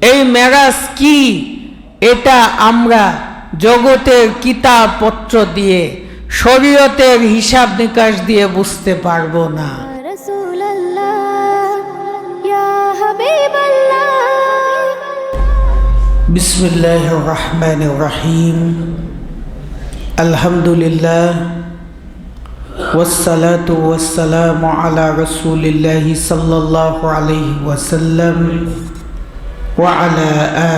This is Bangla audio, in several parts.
এই মেরাজ কি, এটা আমরা জগতের কিতাবপত্র দিয়ে, শরীয়তের হিসাব নিকাশ দিয়ে বুঝতে পারবো না। বিসমিল্লাহির রহমানির রহিম। আলহামদুলিল্লাহ ওয়াসসালাতু ওয়াসসালামু আলা রাসূলিল্লাহি সাল্লাল্লাহু আলাইহি ওয়াসাল্লাম ওয়া আলা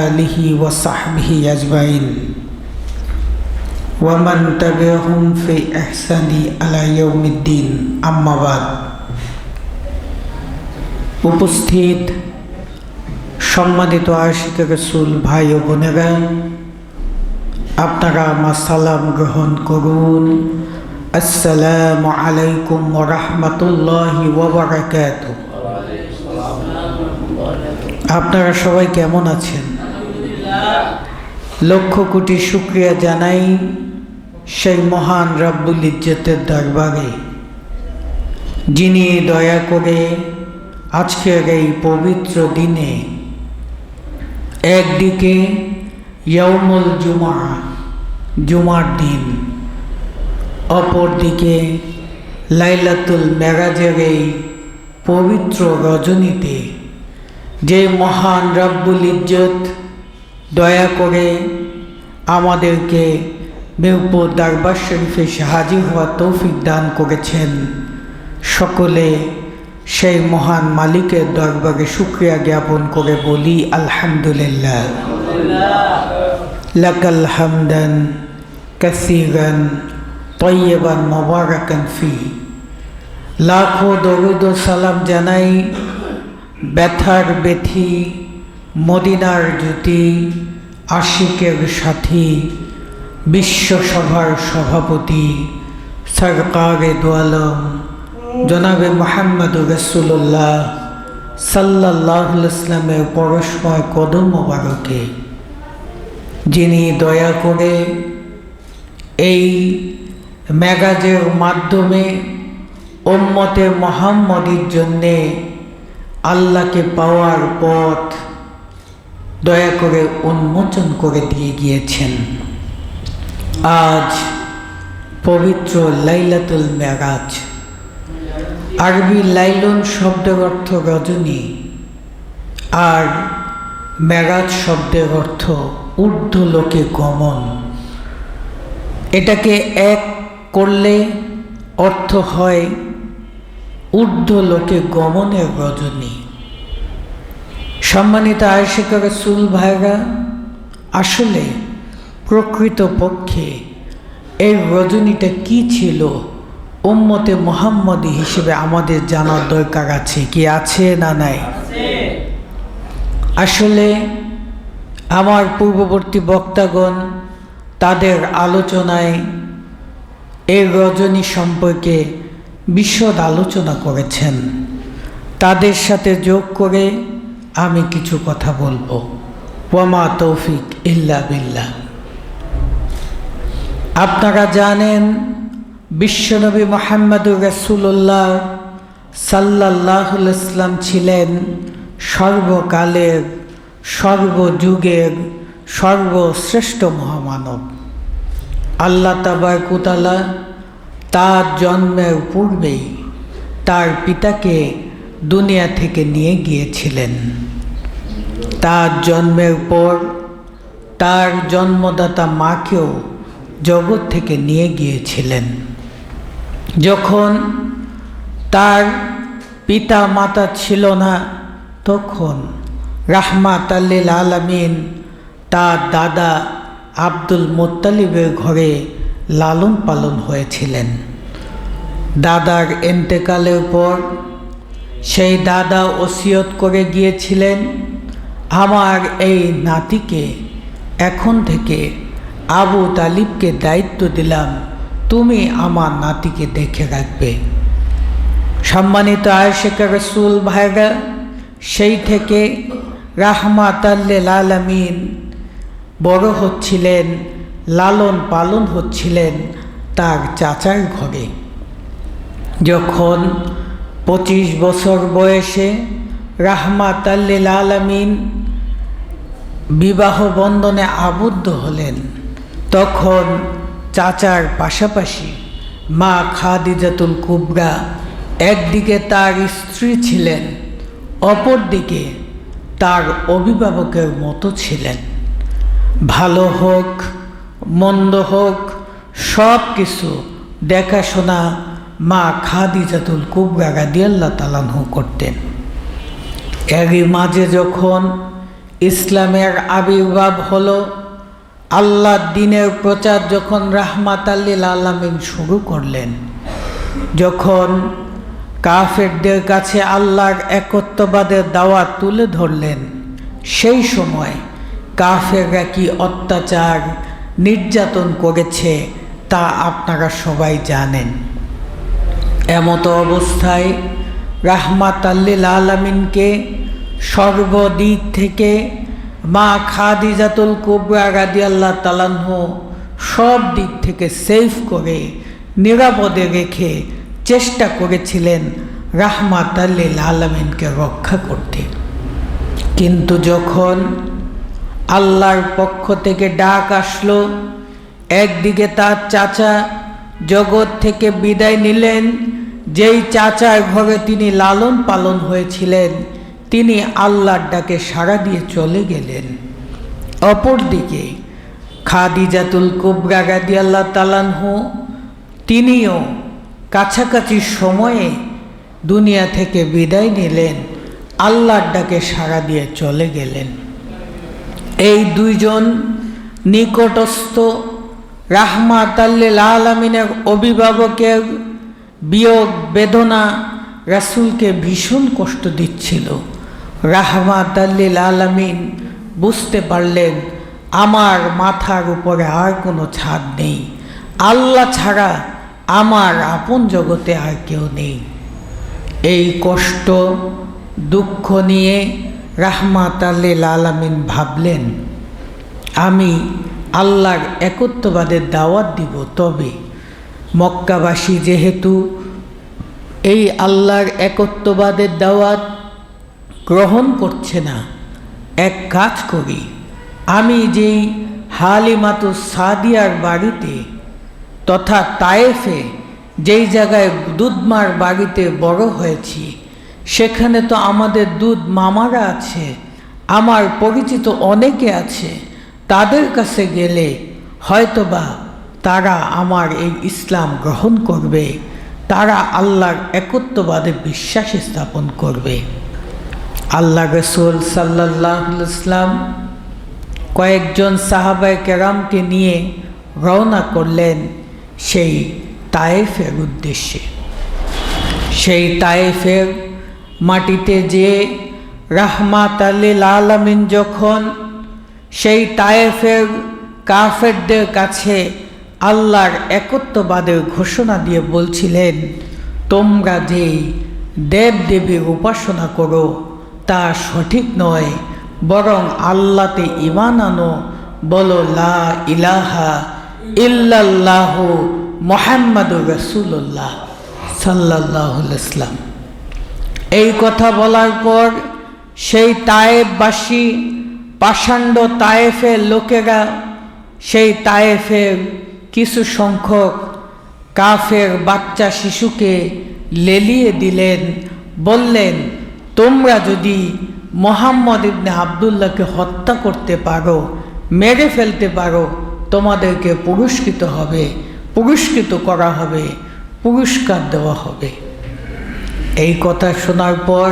আলিহি ওয়া সাহবিহি আজমাইন ওয়া মান তাবি'আহুম ফি ইহসানি আলা ইয়াউমিদ্দিন, আম্মা বাদ। উপস্থিত সম্মানিত আশিকে রাসূল ভাই ও বোনেরা, আপনারা আমার সালাম গ্রহণ করুন। আসসালামু আলাইকুম ওয়া রাহমাতুল্লাহি ওয়া বারাকাতুহু। আপনারা সবাই কেমন আছেন? লক্ষ কোটি শুকরিয়া জানাই সেই মহান রব্বুল ইজ্জতের দরবারে, যিনি দয়া করে আজকের এই পবিত্র দিনে একদিকে ইয়াউমুল জুমা, জুমার দিন, অপরদিকে লাইলাতুল মেরাজের এই পবিত্র রজনীতে যে মহান রব্বুল ইজ্জত দয়া করে আমাদেরকে মিরপুর দরবার শরীফে হাজির হওয়ার তৌফিক দান করেছেন, সকলে সেই মহান মালিকের দরবারে শুকরিয়া জ্ঞাপন করে বলি আলহামদুলিল্লাহ। লাকাল হামদান কাসীরান তাইয়্যিবান মুবারাকান ফি। লাখো দরুদ ও সালাম জানাই ব্যথার বেথি, মদিনার জ্যোতি, আশিকের সাথী, বিশ্বসভার সভাপতি সরকারে দো আলম জনাবে মুহাম্মদুর রাসূলুল্লাহ সাল্লাল্লাহু আলাইহি ওয়াসাল্লামের পরশময় কদম মোবারকে, যিনি দয়া করে এই মেরাজের মাধ্যমে উম্মতে মুহাম্মদীর জন্যে আল্লাহকে পাওয়ার পথ দয়া করে উন্মোচন করে দিয়ে গিয়েছেন। আজ পবিত্র লাইলাতুল মেরাজ। আরবি লাইলুন শব্দের অর্থ রজনী, আর মেরাজ শব্দের অর্থ ঊর্ধ্বলোকে গমন। এটাকে এক করলে অর্থ হয় ঊর্ধ্বলোকে গমনের রজনী। সম্মানিত আশিকে রাসূল ভাইরা, আসলে প্রকৃতপক্ষে এই রজনীটা কি ছিল উম্মতে মুহাম্মদী হিসেবে আমাদের জানার দরকার আছে। কি আছে না নাই? আসলে আমার পূর্ববর্তী বক্তাগণ তাদের আলোচনায় এই রজনী সম্পর্কে বিশদ আলোচনা করেছেন। তাদের সাথে যোগ করে আমি কিছু কথা বলবো। ওয়ামা তৌফিক ইল্লা বিল্লাহ। আপনারা জানেন বিশ্বনবী মুহাম্মদুর রাসূলুল্লাহ সাল্লাল্লাহু আলাইহি ওয়াসাল্লাম ছিলেন সর্বকালের, সর্বযুগের সর্বশ্রেষ্ঠ মহামানব। আল্লাহ তাবারক ওয়া তাআলা তার জন্মের পূর্বেই তার পিতাকে দুনিয়া থেকে নিয়ে গিয়েছিলেন। তার জন্মের পর তার জন্মদাতা মাকেও জগৎ থেকে নিয়ে গিয়েছিলেন। যখন তার পিতা মাতা ছিল না, তখন রাহমাতাল লিল আলামিন তার দাদা আব্দুল মুত্তালিবের ঘরে লালন পালন হয়েছিলেন। দাদার ইন্তেকালের পর সেই দাদা ওসিয়ত করে গিয়েছিলেন, আমার এই নাতিকে এখন থেকে আবু তালিবকে দায়িত্ব দিলাম, তুমি আমার নাতিকে দেখে রাখবে। সম্মানিত আশিকে রাসূল ভাইরা, সেই থেকে রাহমাতাল লিল আলামিন বড় হচ্ছিলেন, লালন পালন হচ্ছিলেন তার চাচার ঘরে। যখন 25 বছর বয়সে রাহমাতাল লিল আলামিন বিবাহ বন্ধনে আবদ্ধ হলেন, তখন চাচার পাশাপাশি মা খাদিজাতুল কুবরা একদিকে তার স্ত্রী ছিলেন, অপরদিকে তার অভিভাবকের মতো ছিলেন। ভালো হোক মন্দ হোক সব কিছু দেখাশোনা মা খাদিজাতুল কুবরা রাদিয়াল্লাহু তাআলা আনহা করতেন। এরই মাঝে যখন ইসলামের আবির্ভাব হলো, আল্লাহর দ্বীনের প্রচার যখন রাহমাতাল লিল আলামিন শুরু করলেন, যখন কাফেরদের কাছে আল্লাহর একত্ববাদের দাওয়াত তুলে ধরলেন, সেই সময় কাফেররা কি অত্যাচার নির্যাতন করেছে তা আপনারা সবাই জানেন। এমতো অবস্থায় রাহমাতাল লিল আলামিনকে সর্বদিক থেকে মা খাদিজাতুল কুবরা রাদিয়াল্লাহু তাআলা আনহা সব দিক থেকে সেফ করে নিরাপদে রেখে চেষ্টা করেছিলেন রাহমাতাল লিল আলামিনকে রক্ষা করতে। কিন্তু যখন আল্লাহর পক্ষ থেকে ডাক আসলো, একদিকে তার চাচা জগৎ থেকে বিদায় নিলেন, যেই চাচার ঘরে তিনি লালন পালন হয়েছিলেন তিনি আল্লাহর ডাকে সাড়া দিয়ে চলে গেলেন। অপরদিকে খাদিজাতুল কুবরা রাদিয়াল্লাহু তাআলা আনহা তিনিও কাছাকাছি সময়ে দুনিয়া থেকে বিদায় নিলেন, আল্লাহর ডাকে সাড়া দিয়ে চলে গেলেন। এই দুইজন নিকটস্থ রাহমাতাল লিল আলামিনের অভিভাবকের বিয়োগ বেদনা রাসূলকে ভীষণ কষ্ট দিচ্ছিল। রাহমাতাল লিল আলামিন বুঝতে পারলেন আমার মাথার উপরে আর কোনো ছাদ নেই, আল্লাহ ছাড়া আমার আপন জগতে আর কেউ নেই। এই কষ্ট দুঃখ নিয়ে রাহমাতাল লিল আলামিন ভাবলেন, আমি আল্লাহর একত্ববাদের দাওয়াত দিব, তবে মক্কাবাসী যেহেতু এই আল্লাহর একত্ববাদের দাওয়াত গ্রহণ করছে না, এক কাজ করি, আমি যেই হালিমাতুস সাদিয়ার বাড়িতে তথা তায়েফে যেই জায়গায় দুধমার বাড়িতে বড় হয়েছি, সেখানে তো আমাদের দুধ মামারা আছে, আমার পরিচিত অনেকে আছে, তাদের কাছে গেলে হয়তোবা তারা আমার এই ইসলাম গ্রহণ করবে, তারা আল্লাহর একত্ববাদে বিশ্বাস স্থাপন করবে। আল্লাহ রাসূল সাল্লাল্লাহু আলাইহি ওয়াসাল্লাম কয়েকজন সাহাবায়ে কেরামকে নিয়ে রওনা করলেন সেই তায়েফের উদ্দেশ্যে। সেই তায়েফের মাটিতে যে রাহমাতাল লিল আলামিন যখন সেই তায়েফের কাফেরদের কাছে আল্লাহর একত্ববাদের ঘোষণা দিয়ে বলছিলেন, তোমরা যেই দেব দেবীর উপাসনা করো তা সঠিক নয়, বরং আল্লাহতে ঈমান আনো, বলো লা ইলাহা ইল্লাল্লাহু মুহাম্মাদুর রাসূলুল্লাহ সাল্লাল্লাহু আলাইহি ওয়াসাল্লাম। এই কথা বলার পর সেই তায়েফবাসী পাষাণ্ড তায়েফের লোকেরা সেই তায়েফের কিছু সংখ্যক কাফের বাচ্চা শিশুকে লেলিয়ে দিলেন, বললেন, তোমরা যদি মুহাম্মদ ইবনে আবদুল্লাহকে হত্যা করতে পারো, মেরে ফেলতে পারো, তোমাদেরকে পুরস্কৃত করা হবে, পুরস্কার দেওয়া হবে। এই কথা শোনার পর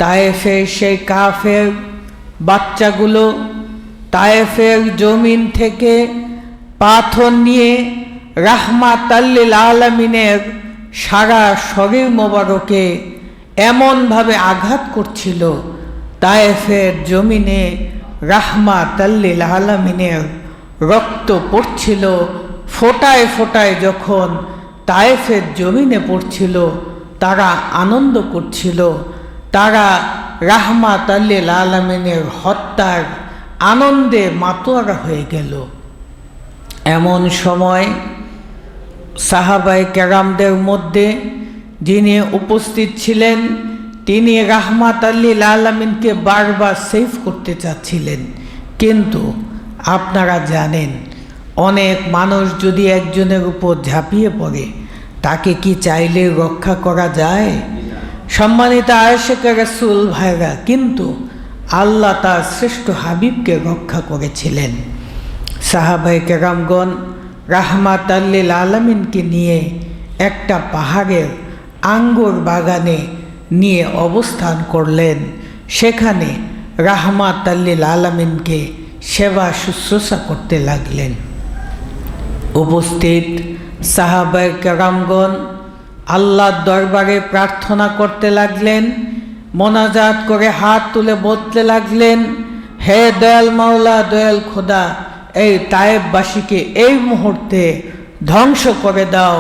তায়েফের সেই কাফের বাচ্চাগুলো তায়েফের জমিন থেকে পাথর নিয়ে রাহমাতাল লিল আলামিনের সারা শরীর মোবারকে এমনভাবে আঘাত করছিল, তায়েফের জমিনে রাহমাতাল লিল আলামিনের রক্ত পড়ছিল ফোঁটায় ফোঁটায়। যখন তায়েফের জমিনে পড়ছিল তারা আনন্দ করছিল, তারা রাহমাতাল লিল আলামিনের হত্যার আনন্দে মাতোয়ারা হয়ে গেল। এমন সময় সাহাবায়ে কেরামদের মধ্যে যিনি উপস্থিত ছিলেন তিনি রাহমাতাল লিল আলামিনকে বারবার সেভ করতে চাচ্ছিলেন, কিন্তু আপনারা জানেন, অনেক মানুষ যদি একজনের উপর ঝাঁপিয়ে পড়ে, তাকে কি চাইলে রক্ষা করা যায়? সম্মানিত আয়েশা রাসূল ভাইরা, কিন্তু আল্লাহ তার শ্রেষ্ঠ হাবিবকে রক্ষা করেছিলেন। সাহাবায়ে কেরামগণ রাহমাতাল লিল আলামিনকে নিয়ে একটা পাহাড়ের আঙ্গুর বাগানে নিয়ে অবস্থান করলেন। সেখানে রাহমাতাল লিল আলামিনকে সেবা শুশ্রূষা করতে লাগলেন। উপস্থিত সাহাবায়ে কেরামগণ আল্লাহর দরবারে প্রার্থনা করতে লাগলেন, মোনাজাত করে হাত তুলে বলতে লাগলেন, হে দয়াল মাওলা, দয়াল খোদা, এই তায়েববাসীকে এই মুহূর্তে ধ্বংস করে দাও,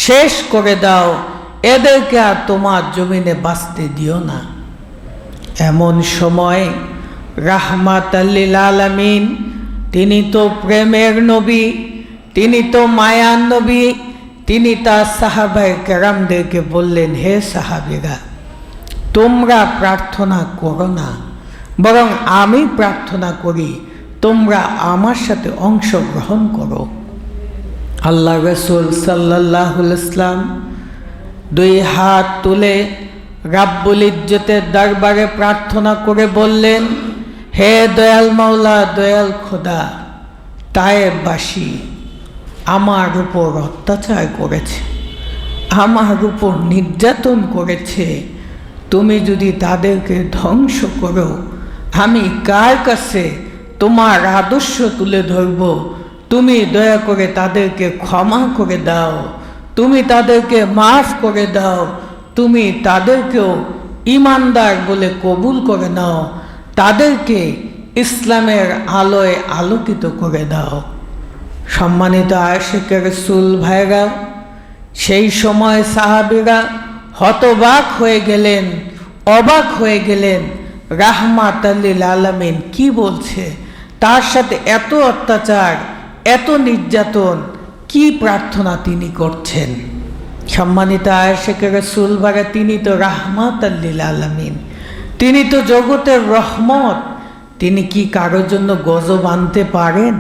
শেষ করে দাও, এদেরকে আর তোমার জমিনে বাঁচতে দিও না। এমন সময় রাহমাতাল লিল আলামিন, তিনি তো প্রেমের নবী, তিনি তো মায়ার নবী, তিনি তার সাহাবায়ে কেরামদেরকে বললেন, হে সাহাবীরা, তোমরা প্রার্থনা করো না, বরং আমি প্রার্থনা করি, তোমরা আমার সাথে অংশগ্রহণ করো। আল্লাহ রাসূল সাল্লাল্লাহু আলাইহি ওয়াসাল্লাম দুই হাত তুলে রাব্বুল ইজ্জতের দরবারে প্রার্থনা করে বললেন, হে দয়াল মাওলা, দয়াল খোদা, তায়েববাসী আমার উপর অত্যাচার করেছে, আমার উপর নির্যাতন করেছে, তুমি যদি তাদেরকে ধ্বংস করো, আমি কার কাছে তোমার আদর্শ তুলে ধরব? তুমি দয়া করে তাদেরকে ক্ষমা করে দাও, তুমি তাদেরকে মাফ করে দাও, তুমি তাদেরকেও ঈমানদার বলে কবুল করে নাও, তাদেরকে ইসলামের আলোয় আলোকিত করে দাও। সম্মানিত আয়েশা রাসূল ভাইরা, সেই সময় সাহাবীরা হতবাক হয়ে গেলেন, অবাক হয়ে গেলেন, রাহমাতাল লিল আলামিন কি বলছে, তার সাথে এত অত্যাচার, এত নির্যাতন, কি প্রার্থনা তিনি করছেন। সম্মানিত আয়েশা রাসূল ভাইরা, তিনি তো রাহমাতাল লিল আলামিন, তিনি তো জগতের রহমত, তিনি কি কারোর জন্য গজব আনতে পারেন?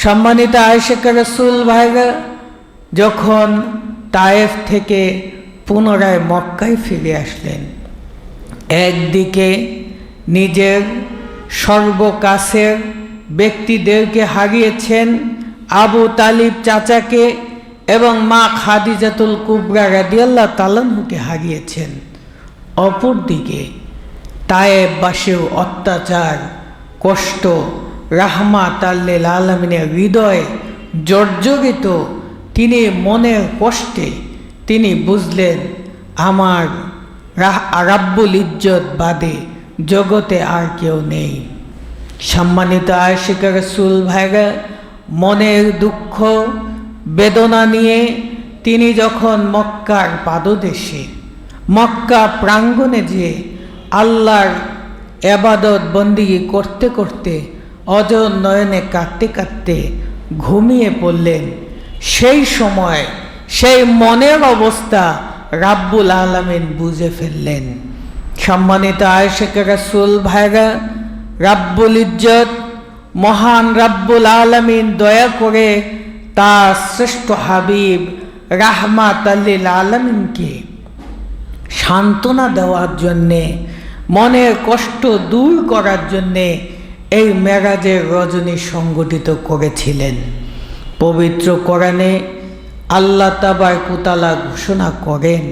সম্মানিত আয়েশা রাসূল ভাইরা যখন তায়েফ থেকে পুনরায় মক্কায় ফিরে আসলেন, একদিকে নিজের সর্বকাছের ব্যক্তিদেরকে হারিয়েছেন, আবু তালিব চাচাকে এবং মা খাদিজাতুল কুবরা রাদিয়াল্লাহু তাআলা আনহুকে হারিয়েছেন। অপরদিকে তায়েববাসীর অত্যাচার, কষ্ট রাহমাতাল লিল আলামিনের হৃদয়ে জর্জরিত। তিনি মনের কষ্টে তিনি বুঝলেন, আমার রাব্বুল ইজ্জত বাদে জগতে আর কেউ নেই। সম্মানিত আয়েশা রাসূল ভাইরা, মনের দুঃখ বেদনা নিয়ে তিনি যখন মক্কার পাদদেশে, মক্কা প্রাঙ্গণে যে আল্লাহর ইবাদত বন্দেগী করতে করতে অজর নয়নে কাঁদতে কাঁদতে ঘুমিয়ে পড়লেন, সেই সময় সেই মনের অবস্থা রাব্বুল আলামিন বুঝে ফেললেন। সম্মানিত আয়েশা রাসূল ভাইরা, রাব্বুল ইজ্জত মহান রাব্বুল আলামিন দয়া করে তার শ্রেষ্ঠ হাবিব রাহমাতাল লিল আলামিনকে সান্ত্বনা দেওয়ার জন্যে, মনের কষ্ট দূর করার জন্যে এই মেরাজের রজনী সংগঠিত করেছিলেন। পবিত্র কোরআনে আল্লাহ তাবারক ওয়া তাআলা ঘোষণা করেন,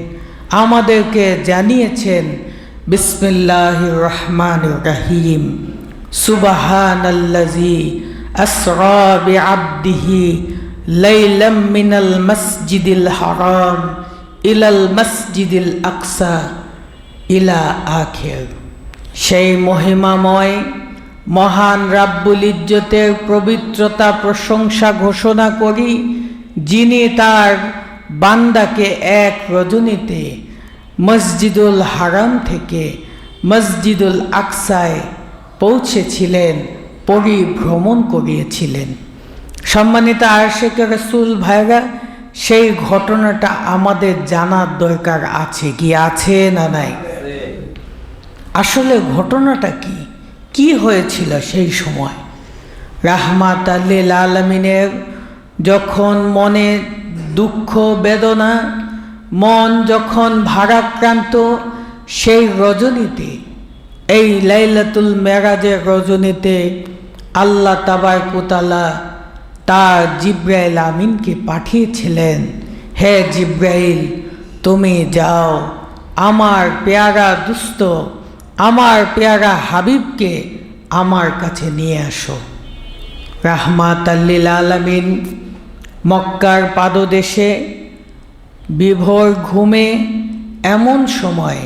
আমাদেরকে জানিয়েছেন, বিসমিল্লাহির রহমানির রহিম, সুবহানাল্লাযী আসরা বিআবদিহি লাইলাম মিনাল মসজিদিল হারাম ইলাল মসজিদিল আকসা ইলা আখির। সেই মহিমাময় মহান রাব্বুল ইজ্জতের পবিত্রতা প্রশংসা ঘোষণা করি, যিনি তার বান্দাকে এক রজনীতে মসজিদুল হারাম থেকে মসজিদুল আকসায় পৌঁছেছিলেন, পরিভ্রমণ করিয়েছিলেন। সম্মানিত আয়েশা রাসূল ভাইরা, সেই ঘটনাটা আমাদের জানার দরকার আছে কি, আছে না নাই? আসলে ঘটনাটা কি কি হয়েছিল সেই সময়? রাহমাতাল লিল আলামিনের যখন মনে দুঃখ বেদনা, মন যখন ভারাক্রান্ত, সেই রজনীতে, এই লাইলাতুল মেরাজের রজনীতে আল্লাহ তাবারক ওয়া তাআলা তার জিবরাইল আমিনকে পাঠিয়েছিলেন, হে জিবরাইল, তুমি যাও আমার পেয়ারা দুস্ত, আমার পেয়ারা হাবিবকে আমার কাছে নিয়ে আসো। রাহমাতাল লিল আলামিন মক্কার পাদদেশে বিভোর ঘুমে এমন সময়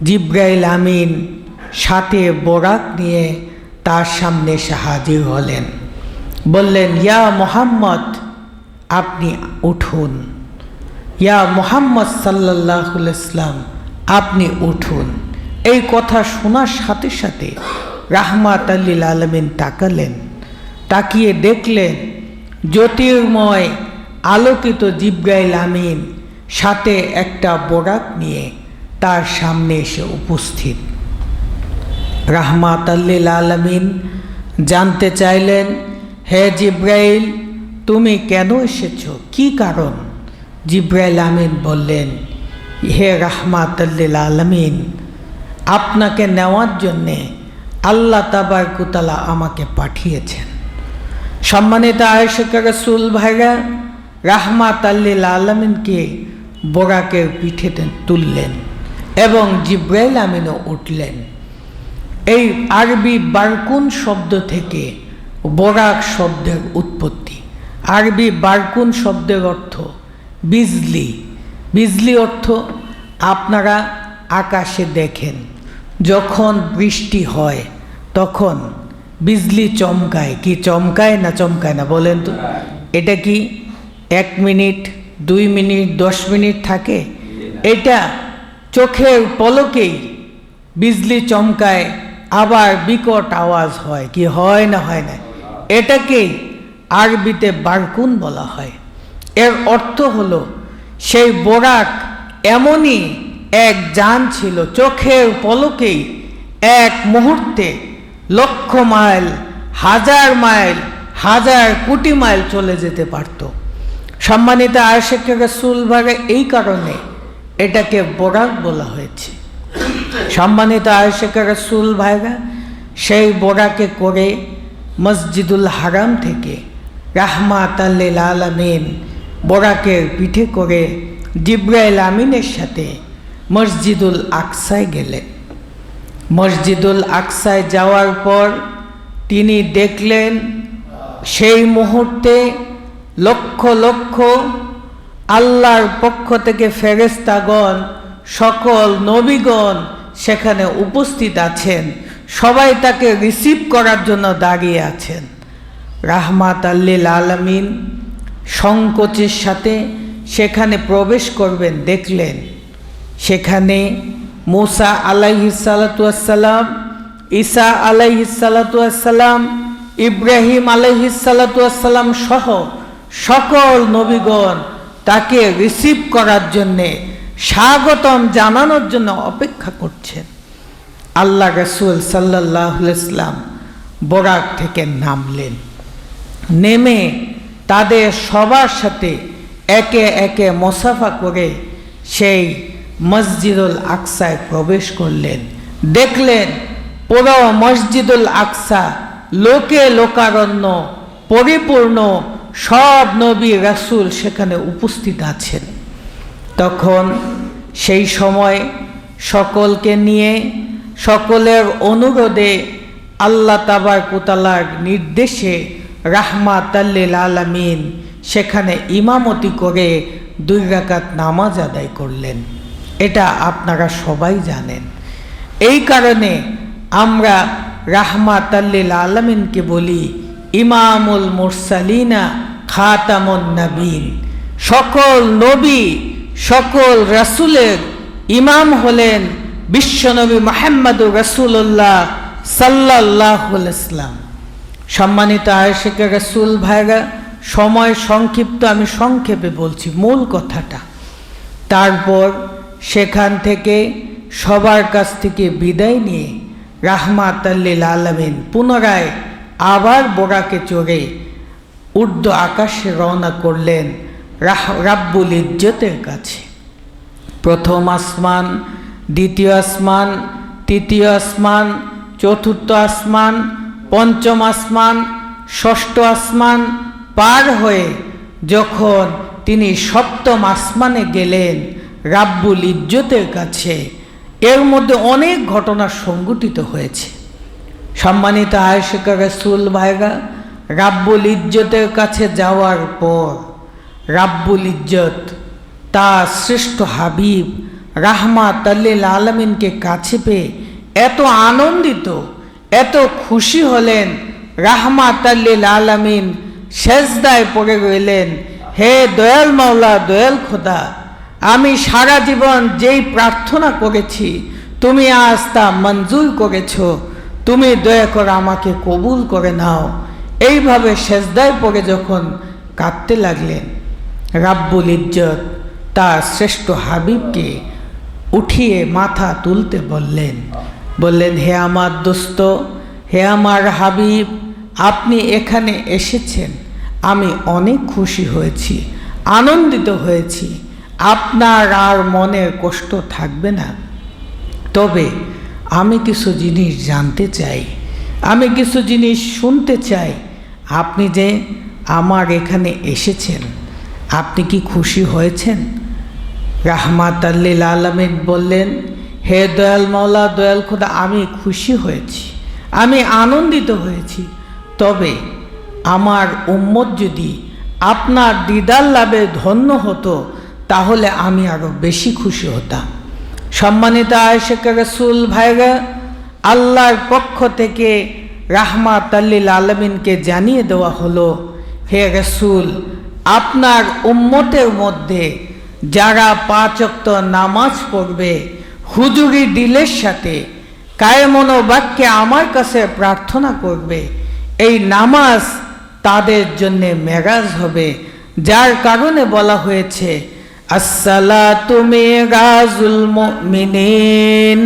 জিবরাইল আমিন সাথে বোরাক নিয়ে তার সামনে এসে হাজির হলেন। বললেন, ইয়া মুহাম্মদ, আপনি উঠুন। ইয়া মুহাম্মদ সাল্লাল্লাহু আলাইহি ওয়াসাল্লাম, আপনি উঠুন। এই কথা শোনার সাথে সাথে রাহমাতাল লিল আলামিন তাকালেন, তাকিয়ে দেখলেন জ্যোতির্ময় আলোকিত জিবরাইল আমিন সাথে একটা বোরাক নিয়ে তার সামনে এসে উপস্থিত। রাহমাতাল লিল আলামিন জানতে চাইলেন, হে জিবরাইল, তুমি কেন এসেছো, কি কারণ? জিবরাইল আমিন বললেন, হে রাহমাতাল লিল আলামিন, আপনাকে নেওয়ার জন্যে আল্লাহ তাবারক ওয়া তাআলা আমাকে পাঠিয়েছেন। সম্মানিত আয়েশা রাসূল ভাইরা রাহমাতাল লিল আলামিনকে বোরাকের পিঠেতে তুললেন এবং জিবরাইল আমিনও উঠলেন। এই আরবি বারকুন শব্দ থেকে বোরাক শব্দের উৎপত্তি। আরবি বারকুন শব্দের অর্থ বিজলি। বিজলি অর্থ আপনারা আকাশে দেখেন, যখন বৃষ্টি হয় তখন বিজলি চমকায়। কি চমকায় না চমকায় না বলেন তো? এটা কি 1 মিনিট, 2 মিনিট, 10 মিনিট থাকে? এটা চোখের পলকেই বিজলি চমকায়, আবার বিকট আওয়াজ হয়। কি হয় না হয় না? এটাকেই আরবিতে বারকুন বলা হয়। এর অর্থ হলো সেই বোরাক এমনই এক যান ছিল, চোখের পলকেই এক মুহূর্তে লক্ষ মাইল, হাজার মাইল, হাজার কোটি মাইল চলে যেতে পারত। সম্মানিত আয়েশা রাসূল ভাইরা এই কারণে এটাকে বোরাক বলা হয়েছে। সম্মানিত আয়েশা রাসূল ভাইরা সেই বোরাকে করে মসজিদুল হারাম থেকে রাহমাতাল লিল আলামিন বোরাকের পিঠে করে জিবরাইল আমিনের সাথে মসজিদুল আকসায় গেলেন। মসজিদুল আকসায় যাওয়ার পর তিনি দেখলেন সেই মুহূর্তে লক্ষ লক্ষ আল্লাহর পক্ষ থেকে ফেরেশতাগণ, সকল নবীগণ সেখানে উপস্থিত আছেন। সবাই তাকে রিসিভ করার জন্য দাঁড়িয়ে আছেন। রাহমাতাল লিল আলামিন সংকোচের সাথে সেখানে প্রবেশ করবেন, দেখলেন সেখানে মুসা আলাইহিস সালাতু ওয়াস সালাম, ঈসা আলাইহিস সালাতু ওয়াস সালাম, ইব্রাহিম আলাইহিস সালাতু ওয়াস সালাম সহ সকল নবীগণ তাকে রিসিভ করার জন্যে, স্বাগতম জানানোর জন্য অপেক্ষা করছেন। আল্লাহ রাসূল সাল্লাল্লাহু আলাইহি ওয়াসাল্লাম বোরাক থেকে নামলেন। নেমে তাদের সবার সাথে একে একে মুসাফা করে সেই মসজিদুল আকসায় প্রবেশ করলেন। দেখলেন পুরো মসজিদুল আকসা লোকে লোকারণ্য পরিপূর্ণ, সব নবী রাসূল সেখানে উপস্থিত আছেন। তখন সেই সময় সকলকে নিয়ে, সকলের অনুরোধে, আল্লাহ তাবারক ওয়া তাআলার নির্দেশে রাহমাতাল লিল আলামিন সেখানে ইমামতি করে 2 রাকাত নামাজ আদায় করলেন। এটা আপনারা সবাই জানেন। এই কারণে আমরা রাহমাতাল লিল আলামিনকে বলি ইমামুল মুরসালিনা খাতামুন নবীন। সকল নবী, সকল রাসূলের ইমাম হলেন বিশ্বনবী মুহাম্মদুর রাসূলুল্লাহ সাল্লাল্লাহু আলাইহি ওয়াসাল্লাম। সম্মানিত আয়েশা রাসূল ভাইরা, সময় সংক্ষিপ্ত, আমি সংক্ষেপে বলছি মূল কথাটা। তারপর সেখান থেকে সবার কাছ থেকে বিদায় নিয়ে রাহমাতাল্লিল আলামিন পুনরায় আবার বোরাকে চড়ে ঊর্ধ্ব আকাশে রওনা করলেন রাব্বুল ইজ্জতের কাছে। প্রথম আসমান, দ্বিতীয় আসমান, তৃতীয় আসমান, চতুর্থ আসমান, পঞ্চম আসমান, ষষ্ঠ আসমান পার হয়ে যখন তিনি সপ্তম আসমানে গেলেন রাব্বুল ইজ্জতের কাছে, এর মধ্যে অনেক ঘটনা সংঘটিত হয়েছে। সম্মানিত আয়েশা রাসূল ভাইরা, রাব্বুল ইজ্জতের কাছে যাওয়ার পর রাব্বুল ইজ্জত তার শ্রেষ্ঠ হাবিব রাহমাতাল্লিল আলামিনকে কাছে পেয়ে এত আনন্দিত, এত খুশি হলেন, রাহমাতাল্লিল আলামিন সেজদায় পড়ে রইলেন, হে দয়াল মাওলা, দয়াল খোদা, আমি সারা জীবন যেই প্রার্থনা করেছি তুমি আজ তা মঞ্জুর করেছ, তুমি দয়া করে আমাকে কবুল করে নাও। এইভাবে সেজদায় পড়ে যখন কাঁদতে লাগলেন, রাব্বুল ইজ্জত তার শ্রেষ্ঠ হাবিবকে উঠিয়ে মাথা তুলতে বললেন, হে আমার দোস্ত, হে আমার হাবিব, আপনি এখানে এসেছেন, আমি অনেক খুশি হয়েছি, আনন্দিত হয়েছি, আপনার আর মনের কষ্ট থাকবে না। তবে আমি কিছু জিনিস জানতে চাই, আমি কিছু জিনিস শুনতে চাই। আপনি যে আমার এখানে এসেছেন, আপনি কি খুশি হয়েছেন? রাহমাতাল্লিল আলামিন বললেন, হে দয়াল মাওলা, দয়াল খোদা, আমি খুশি হয়েছি, আমি আনন্দিত হয়েছি। তবে আমার উম্মত যদি আপনার দিদার লাভে ধন্য হতো তাহলে আমি আরো বেশি খুশি হতাম। সম্মানিত আয়েশা রাসূল ভাইরা, আল্লাহর পক্ষ থেকে রাহমাতাল্লিল আলামিনকে জানিয়ে দেওয়া হলো, হে রাসূল, আপনার উম্মতের মধ্যে যারা 5 ওয়াক্ত নামাজ পড়বে হুজুরি দিলের সাথে কায়মন বাক্যে আমার কাছে প্রার্থনা করবে, এই নামাজ তাদের জন্য মেরাজ হবে, যার কারণে বলা হয়েছে আসসালাতু মিরাজুল মুমিনিন,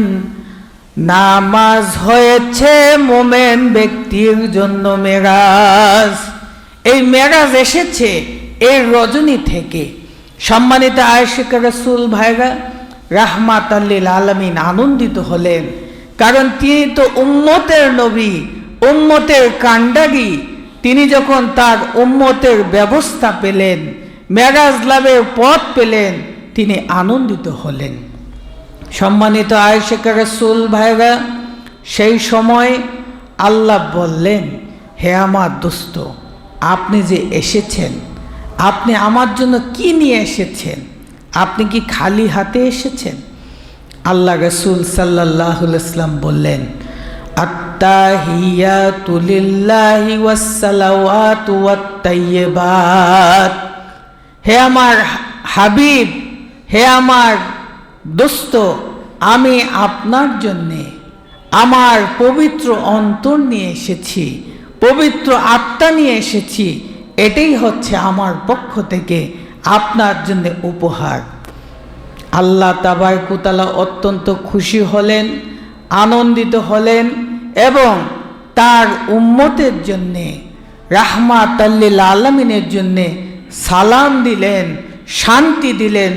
নামাজ হয়েছে মোমেন ব্যক্তির জন্য মেরাজ। এই মেরাজ এসেছে এই রজনী থেকে। সম্মানিত আয়েশা রাসূল ভাইরা, রাহমাতাল্লিল আলামিন আনন্দিত হলেন, কারণ তিনি তো উম্মতের নবী, উম্মতের কাণ্ডারি। তিনি যখন তার উম্মতের ব্যবস্থা পেলেন, মেরাজ লাভের পথ পেলেন, তিনি আনন্দিত হলেন। সম্মানিত আয়েশা রাসূল ভাইরা, সেই সময় আল্লাহ বললেন, হে আমার দোস্ত, আপনি যে এসেছেন, আপনি আমার জন্য কি নিয়ে এসেছেন? আপনি কি খালি হাতে এসেছেন? আল্লাহ রাসূল সাল্লাল্লাহু আলাইহি ওয়াসাল্লাম বললেন, আত্তাহিয়াতু লিল্লাহি ওয়াসসালাওয়াতু ওয়াত-তাইয়্যিবাত। হে আমার হাবিব, হে আমার দোস্ত, আমি আপনার জন্যে আমার পবিত্র অন্তর নিয়ে এসেছি, পবিত্র আত্মা নিয়ে এসেছি। এটাই হচ্ছে আমার পক্ষ থেকে আপনার জন্য উপহার। আল্লাহ তাবারক ওয়া তাআলা অত্যন্ত খুশি হলেন, আনন্দিত হলেন এবং তার উম্মতের জন্যে, রাহমাতাল্লিল আলামিনের জন্যে সালাম দিলেন, শান্তি দিলেন,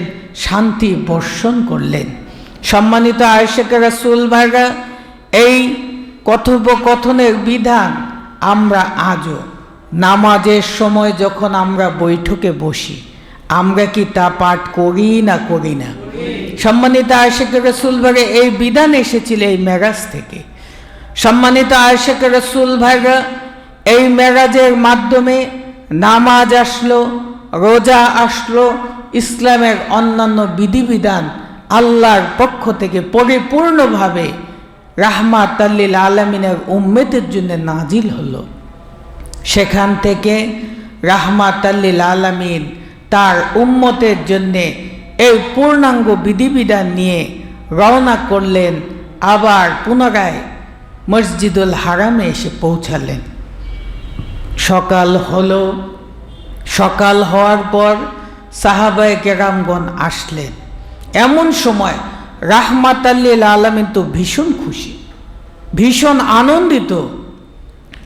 শান্তি বর্ষণ করলেন। সম্মানিত আয়েশা রাসূল ভাইরা, এই কথোপকথনের বিধান আমরা আজও নামাজের সময় যখন আমরা বৈঠকে বসি, আমরা কি তা পাঠ করি না করি না? সম্মানিত আয়েশা রাসূল ভাইরা, এই বিধান এসেছিল এই মেরাজ থেকে। সম্মানিত আয়েশা রাসূল ভাইরা, এই মেরাজের মাধ্যমে নামাজ আসলো, রোজা আসলো, ইসলামের অন্যান্য বিধিবিধান আল্লাহর পক্ষ থেকে পরিপূর্ণভাবে রাহমাতাল্লিল আলামিনের উম্মতের জন্য নাজিল হলো। সেখান থেকে রাহমাতাল্লিল আলামিন তার উম্মতের জন্যে এই পূর্ণাঙ্গ বিধিবিধান নিয়ে রওনা করলেন, আবার পুনরায় মসজিদুল হারামে এসে পৌঁছালেন। সকাল হলো, সকাল হওয়ার পর সাহাবায়ে কেরামগণ আসলেন। এমন সময় রাহমাতাল্লিল আলামিন তো ভীষণ খুশি, ভীষণ আনন্দিত।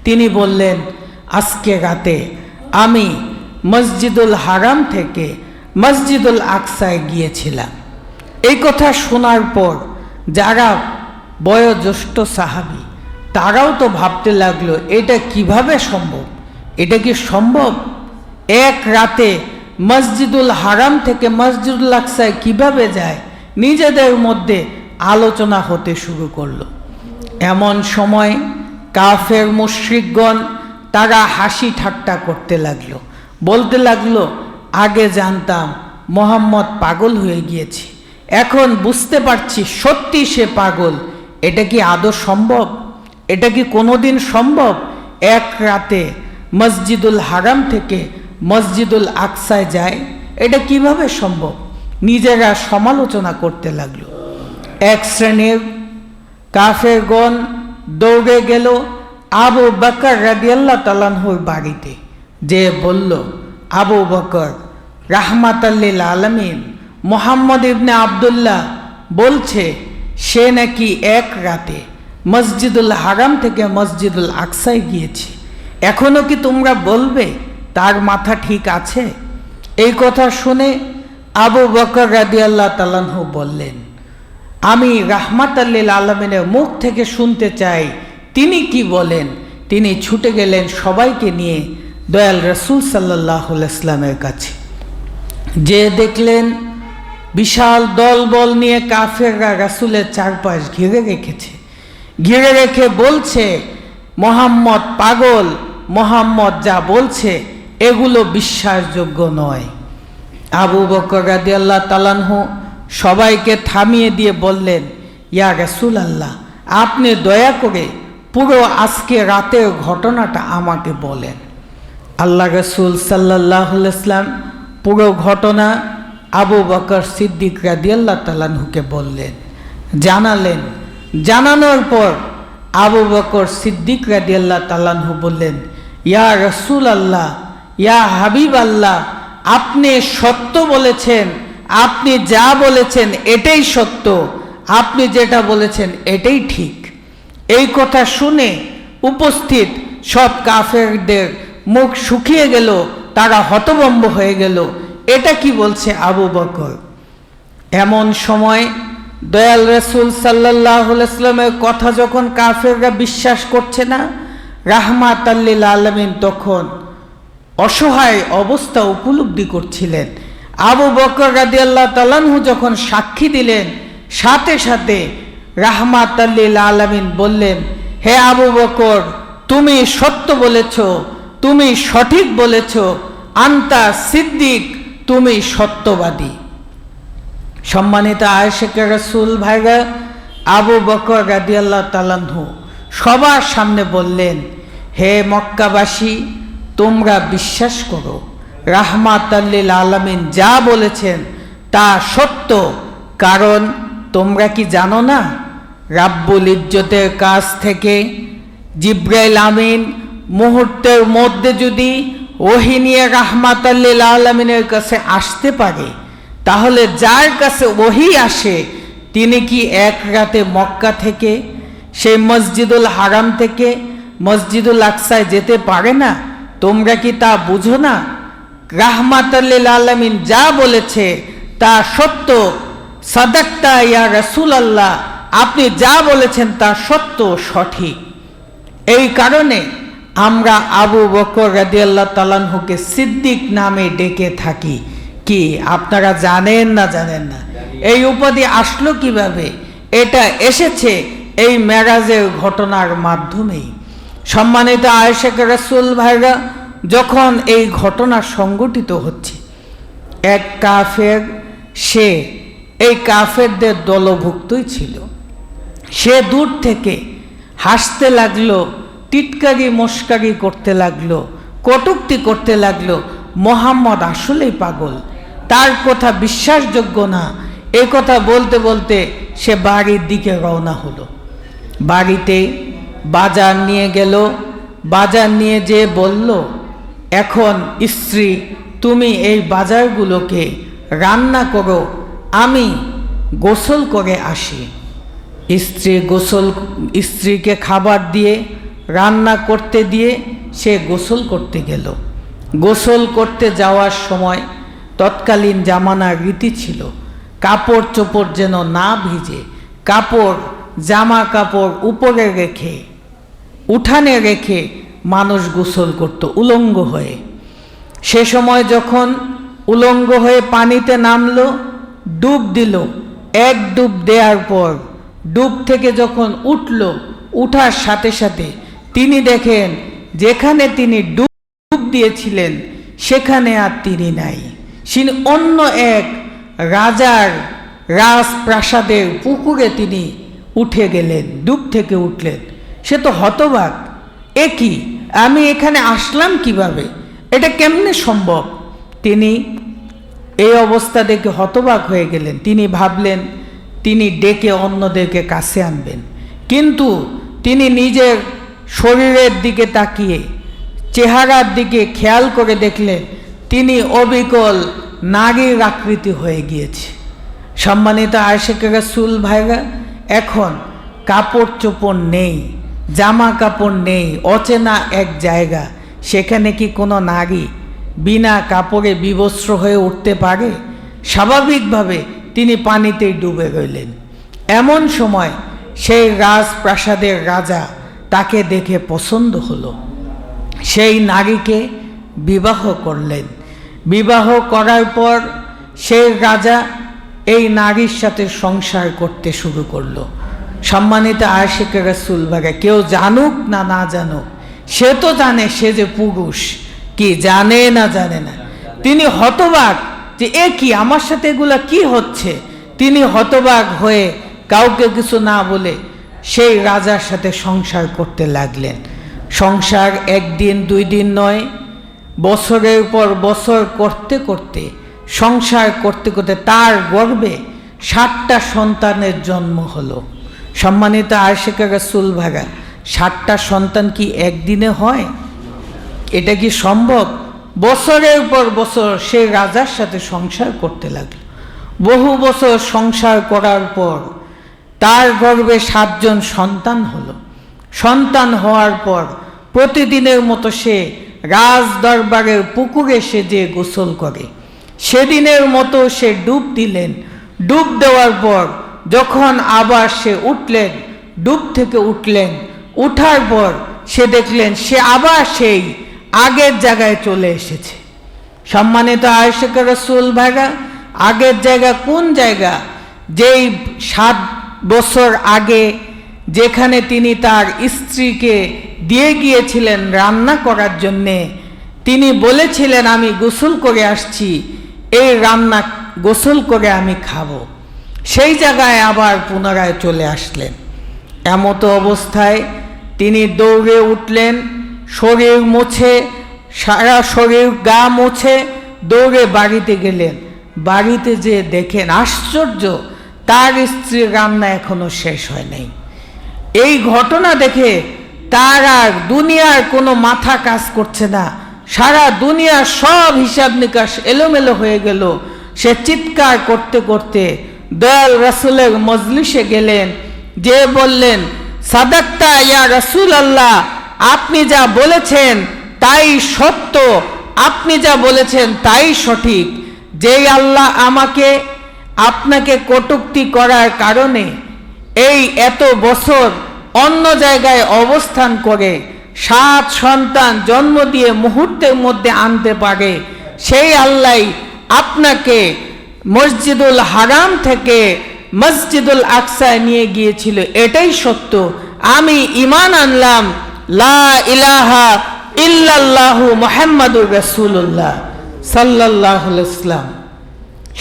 তিনি বললেন, আজকে রাতে আমি মসজিদুল হারাম থেকে মসজিদুল আকসায় গিয়েছিলাম। এই কথা শোনার পর যারা বয়োজ্যেষ্ঠ সাহাবী তারাও তো ভাবতে লাগলো, এটা কিভাবে সম্ভব? এটা কি সম্ভব? এক রাতে মসজিদুল হারাম থেকে মসজিদুল আকসায় কিভাবে যায়? নিজেদের মধ্যে আলোচনা হতে শুরু করলো। এমন সময় কাফের মুশরিকগণ তারা হাসি ঠাট্টা করতে লাগলো, বলতে লাগলো, আগে জানতাম মোহাম্মদ পাগল হয়ে গিয়েছে, এখন বুঝতে পারছি সত্যি সে পাগল। এটা কি আদৌ সম্ভব? এটা কি কোনোদিন সম্ভব? এক রাতে মসজিদুল হারাম থেকে মসজিদুল আকসায় যায়, এটা কিভাবে সম্ভব? নিজেরা সমালোচনা করতে লাগলো। এক শ্রেণীর কাফেরগণ দৌড়ে গেল আবু বকর রাদিয়াল্লাহু তাআলা আনহুর বাড়িতে, যে বলল, আবু বকর রাহমাতাল লিল আলামিন মুহাম্মদ ইবনে আব্দুল্লাহ বলছে সে নাকি এক রাতে মসজিদুল হারাম থেকে মসজিদুল আকসায় গিয়েছে, এখনো কি তোমরা বলবে তার মাথা ঠিক আছে? এই কথা শুনে আবু বকর রাদিয়াল্লাহু তাআলা আনহু বললেন, আমি রাহমাতাল লিল আলামিনের মুখ থেকে শুনতে চাই তিনি কি বলেন। তিনি ছুটে গেলেন সবাইকে নিয়ে দয়াল রাসূল সাল্লাল্লাহু আলাইহি ওয়াসাল্লামের কাছে। যে দেখলেন বিশাল দলবল নিয়ে কাফেররা রাসূলের চারপাশ ঘিরে রেখেছে, ঘিরে রেখে বলছে, মোহাম্মদ পাগল, মোহাম্মদ যা বলছে এগুলো বিশ্বাসযোগ্য নয়। আবু বকর রাদিয়াল্লাহু তাআলা আনহু সবাইকে থামিয়ে দিয়ে বললেন, ইয়া রাসূলুল্লাহ, আপনি দয়া করে পুরো আজকে রাতের ঘটনাটা আমাকে বলেন। আল্লাহ রাসূল সাল্লাল্লাহু আলাইহি ওয়াসাল্লাম পুরো ঘটনা আবু বকর সিদ্দিক রাদিয়াল্লাহু তাআলা আনহুকে বললেন, জানালেন। জানানোর পর আবু বকর সিদ্দিক রাদিয়াল্লাহু তাআলা আনহু বললেন, ইয়া রাসূলুল্লাহ, ইয়া হাবিব আল্লাহ, আপনি সত্য বলেছেন, আপনি যা বলেছেন এটাই সত্য, আপনি যেটা বলেছেন এটাই ঠিক। এই কথা শুনে উপস্থিত সব কাফেরদের মুখ শুকিয়ে গেল, তারা হতভম্ব হয়ে গেল, এটা কি বলছে আবু বকর? এমন সময় দয়াল রাসূল সাল্লাল্লাহু আলাইহি ওয়াসাল্লামের কথা যখন কাফেররা বিশ্বাস করছে না, রাহমাতাল লিল আলামিন তখন অসহায় অবস্থা উপলব্ধি করছিলেন। আবু বকর রাদিয়াল্লাহু তাআলা আনহু যখন সাক্ষী দিলেন, সাথে সাথে রাহমাতাল লিল আলামিন বললেন, হে আবু বকর, তুমি সত্য বলেছ, তুমি সঠিক বলেছ, আনতা সিদ্দিক, তুমি সত্যবাদী। সম্মানিত আয়েশা রাসূল ভাইরা, আবু বকর রাদিয়াল্লাহু তাআলা আনহু সবার সামনে বললেন, হে মক্কাবাসী, তোমরা বিশ্বাস করো রাহমাতাল লিল আলামিন যা বলেছেন তা সত্য। কারণ তোমরা কি জানো না, রাব্বুল ইজ্জতের কাছ থেকে জিবরাইল আমিন মুহূর্তের মধ্যে যদি ওহী নিয়ে রাহমাতাল লিল আলামিনের কাছে আসতে পারে, তাহলে যার কাছে ওহী আসে তিনি কি এক রাতে মক্কা থেকে সেই মসজিদুল হারাম থেকে মসজিদুল আকসায় যেতে পারে না? তোমরা কি তা বুঝো না? রাহমাতাল লিল আলামিন যা বলেছে তা সত্য। সাদাক্তা ইয়া রাসূলুল্লাহ, আপনি যা বলেছেন তা সত্য, সঠিক। এই কারণে আমরা আবু বকর রাদিয়াল্লাহু তাআলা আনহুকে সিদ্দিক নামে ডেকে থাকি। কি আপনারা জানেন না? জানেন না? এই উপাধি আসলো কিভাবে? এটা এসেছে এই মেরাজের ঘটনার মাধ্যমেই। সম্মানিত আয়েশা রাসূল ভাইরা, যখন এই ঘটনা সংঘটিত হচ্ছে, এক কাফের, সে এই কাফেরদের দলভুক্তই ছিল, সে দূর থেকে হাসতে লাগলো, টিটকারি মস্কারি করতে লাগলো, কটূক্তি করতে লাগলো, মোহাম্মদ আসলেই পাগল, তার কথা বিশ্বাসযোগ্য না। এই কথা বলতে বলতে সে বাড়ির দিকে রওনা হলো। বাড়িতে বাজার নিয়ে গেল, বাজার নিয়ে যেয়ে বলল, এখন স্ত্রী তুমি এই বাজারগুলোকে রান্না করো, আমি গোসল করে আসি। স্ত্রীকে খাবার দিয়ে রান্না করতে দিয়ে সে গোসল করতে গেল। গোসল করতে যাওয়ার সময় তৎকালীন জামানার রীতি ছিল কাপড় চোপড় যেন না ভিজে, জামা কাপড় উপরে রেখে উঠানে রেখে মানুষ গোসল করত উলঙ্গ হয়ে। সে সময় যখন উলঙ্গ হয়ে পানিতে নামলো, ডুব দিল। এক ডুব দেওয়ার পর ডুব থেকে যখন উঠল, উঠার সাথে সাথে তিনি দেখেন যেখানে তিনি ডুব দিয়েছিলেন সেখানে আর তিনি নাই। তিনি অন্য এক রাজার রাজপ্রাসাদের পুকুরে তিনি উঠে গেলেন, ডুব থেকে উঠলেন। সে তো হতবাক, এ কি, আমি এখানে আসলাম কিভাবে, এটা কেমনে সম্ভব? তিনি এই অবস্থা দেখে হতবাক হয়ে গেলেন। তিনি ভাবলেন তিনি ডেকে অন্যদেরকে কাছে আনবেন, কিন্তু তিনি নিজের শরীরের দিকে তাকিয়ে চেহারার দিকে খেয়াল করে দেখলেন তিনি অবিকল নারীর আকৃতি হয়ে গিয়েছে। সম্মানিত আশিকে রাসূল ভাইরা, এখন কাপড় চোপড় নেই, জামা কাপড় নেই, অচেনা এক জায়গা, সেখানে কি কোনো নারী বিনা কাপড়ে বিবস্ত্র হয়ে উঠতে পারে? স্বাভাবিকভাবে তিনি পানিতেই ডুবে রইলেন। এমন সময় সেই রাজপ্রাসাদের রাজা তাকে দেখে পছন্দ হলো, সেই নারীকে বিবাহ করলেন। বিবাহ করার পর সেই রাজা এই নারীর সাথে সংসার করতে শুরু করলো। সম্মানিত আশিকে রাসূল ভাইরা, কেউ জানুক না না জানুক, সে তো জানে সে যে পুরুষ, কি জানে না জানে না। তিনি হতবাক যে এ কি, আমার সাথে এগুলা কি হচ্ছে। তিনি হতবাক হয়ে কাউকে কিছু না বলে সেই রাজার সাথে সংসার করতে লাগলেন। সংসার একদিন দুই দিন নয়, বছরের পর বছর করতে করতে, সংসার করতে করতে তার গর্ভে 7টা সন্তানের জন্ম হলো। সম্মানিত আশিকে রাসূল ভাইরা, 7টা সন্তান কি একদিনে হয়? এটা কি সম্ভব? বছরের পর বছর সে রাজার সাথে সংসার করতে লাগলো। বহু বছর সংসার করার পর তার গর্ভে 7 জন সন্তান হলো। সন্তান হওয়ার পর প্রতিদিনের মতো সে রাজ দরবারের পুকুরে সে যে গোসল করে, সেদিনের মতো সে ডুব দিলেন। ডুব দেওয়ার পর যখন আবার সে উঠলেন, ডুব থেকে উঠলেন, উঠার পর সে দেখলেন সে আবার সেই আগের জায়গায় চলে এসেছে। সম্মানিত আশিকে রাসূল ভাইরা, আগের জায়গা কোন জায়গা? যেই 7 বছর আগে যেখানে তিনি তার স্ত্রীকে দিয়ে গিয়েছিলেন রান্না করার জন্যে, তিনি বলেছিলেন আমি গোসল করে আসছি, এই রান্না গোসল করে আমি খাবো, সেই জায়গায় আবার পুনরায় চলে আসলেন। এমতো অবস্থায় তিনি দৌড়ে উঠলেন, শরীর মুছে, সারা শরীর গা মুছে দৌড়ে বাড়িতে গেলেন। বাড়িতে যে দেখেন আশ্চর্য, তার স্ত্রীর রান্না এখনো শেষ হয় নাই। এই ঘটনা দেখে তার আর দুনিয়ার কোনো মাথা কাজ করছে না, সারা দুনিয়ার সব হিসাব নিকাশ এলোমেলো হয়ে গেল। সে চিৎকার করতে করতে দয়াল রাসূলের মজলিসে গেলেন, যে বললেন সাদাক্তা ইয়া রাসূল আল্লাহ, আপনি যা বলেছেন তাই সত্য, আপনি যা বলেছেন তাই সঠিক। যেই আল্লাহ আমাকে আপনাকে কটূক্তি করার কারণে এই এত বছর অন্য জায়গায় অবস্থান করে 7 সন্তান জন্ম দিয়ে মুহূর্তের মধ্যে আনতে পারে, সেই আল্লাহ আপনাকে মসজিদুল হারাম থেকে মসজিদুল আকসায় নিয়ে গিয়েছিল, এটাই সত্য। আমি ঈমান আনলাম লা ইলাহা ইল্লাল্লাহু মুহাম্মাদুর রাসূলুল্লাহ সাল্লাল্লাহু আলাইহি ওয়াসাল্লাম।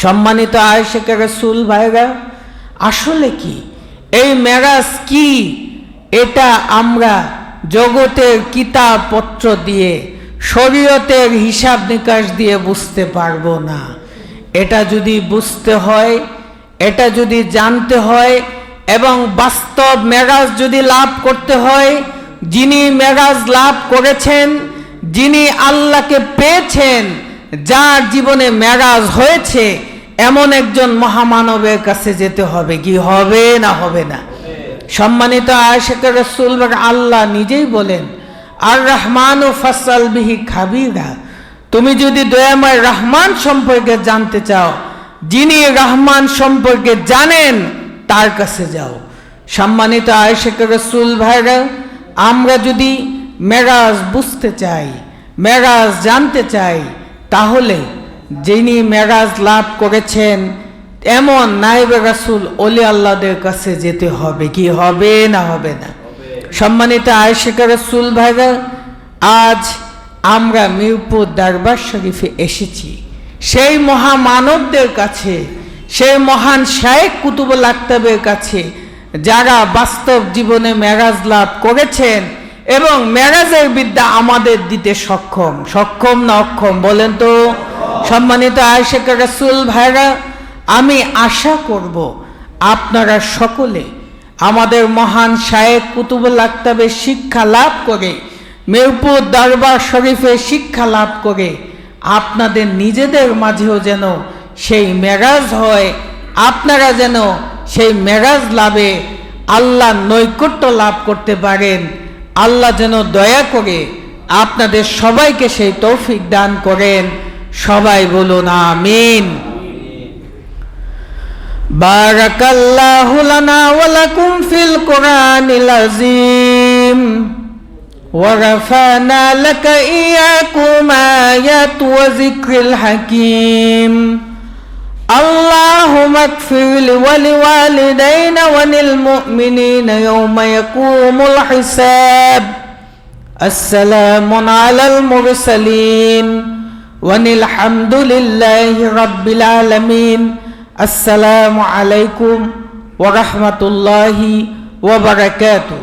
সম্মানিত আশিকে রাসূল ভাইরা, আসলে কি এই মেরাজ কি? এটা আমরা জগতের কিতাবপত্র দিয়ে, শরীয়তের হিসাব নিকাশ দিয়ে বুঝতে পারবো না। এটা যদি বুঝতে হয়, এটা যদি জানতে হয় এবং বাস্তব মেরাজ যদি লাভ করতে হয়, যিনি মেরাজ লাভ করেছেন, যিনি আল্লাহকে পেয়েছেন, যার জীবনে মেরাজ হয়েছে, এমন একজন মহামানবের কাছে যেতে হবে। কি হবে না হবে না? সম্মানিত আশিক রাসূল, আল্লাহ নিজেই বলেন, আর রহমানু ফাসআল বিহি খাবীরা, তুমি যদি দয়াময় রহমান সম্পর্কে জানতে চাও, যিনি রহমান সম্পর্কে জানেন তার কাছে যাও। সম্মানিত আশিক রাসূল ভাইরা, আমরা যদি মেরাজ বুঝতে চাই, মেরাজ জানতে চাই, তাহলে যিনি মেরাজ লাভ করেছেন এমন নায়েবে রাসূল ওলি আল্লাহদের কাছে যেতে হবে। কি হবে না হবে না? সম্মানিত আশিক রাসূল ভাইরা, আজ আমরা মিরপুর দরবার শরীফে এসেছি সেই মহামানবদের কাছে, সেই মহান শায়েখ কুতুবুল আকতাবের কাছে, যারা বাস্তব জীবনে মেরাজ লাভ করেছেন এবং মেরাজের বিদ্যা আমাদের দিতে সক্ষম। সক্ষম না অক্ষম বলেন তো? সম্মানিত আশিক রাসূল ভাইরা, আমি আশা করব আপনারা সকলে আমাদের মহান শায়েখ কুতুবুল আকতাবের শিক্ষা লাভ করে, মিরপুর দরবার শরীফে শিক্ষা লাভ করে আপনাদের নিজেদের মাঝেও যেন সেই মেরাজ হয়, আপনারা যেন সেই মেরাজ লাভে আল্লাহ নৈকট্য লাভ করতে পারেন। আল্লাহ যেন দয়া করে আপনাদের সবাইকে সেই তৌফিক দান করেন। সবাই বলুন আমিন। বারাকাল্লাহু লানা ওয়া লাকুম ফিল কুরআনিল আযীম ওয়া রাফা'না লাকা ইয়াকুম আয়াত ওয়া যিকরিল হাকীম। اللهم اغفر لي ولوالدينا وللمؤمنين يوم يقوم الحساب. السلام على المرسلين والحمد لله رب العالمين. السلام عليكم ورحمة الله وبركاته.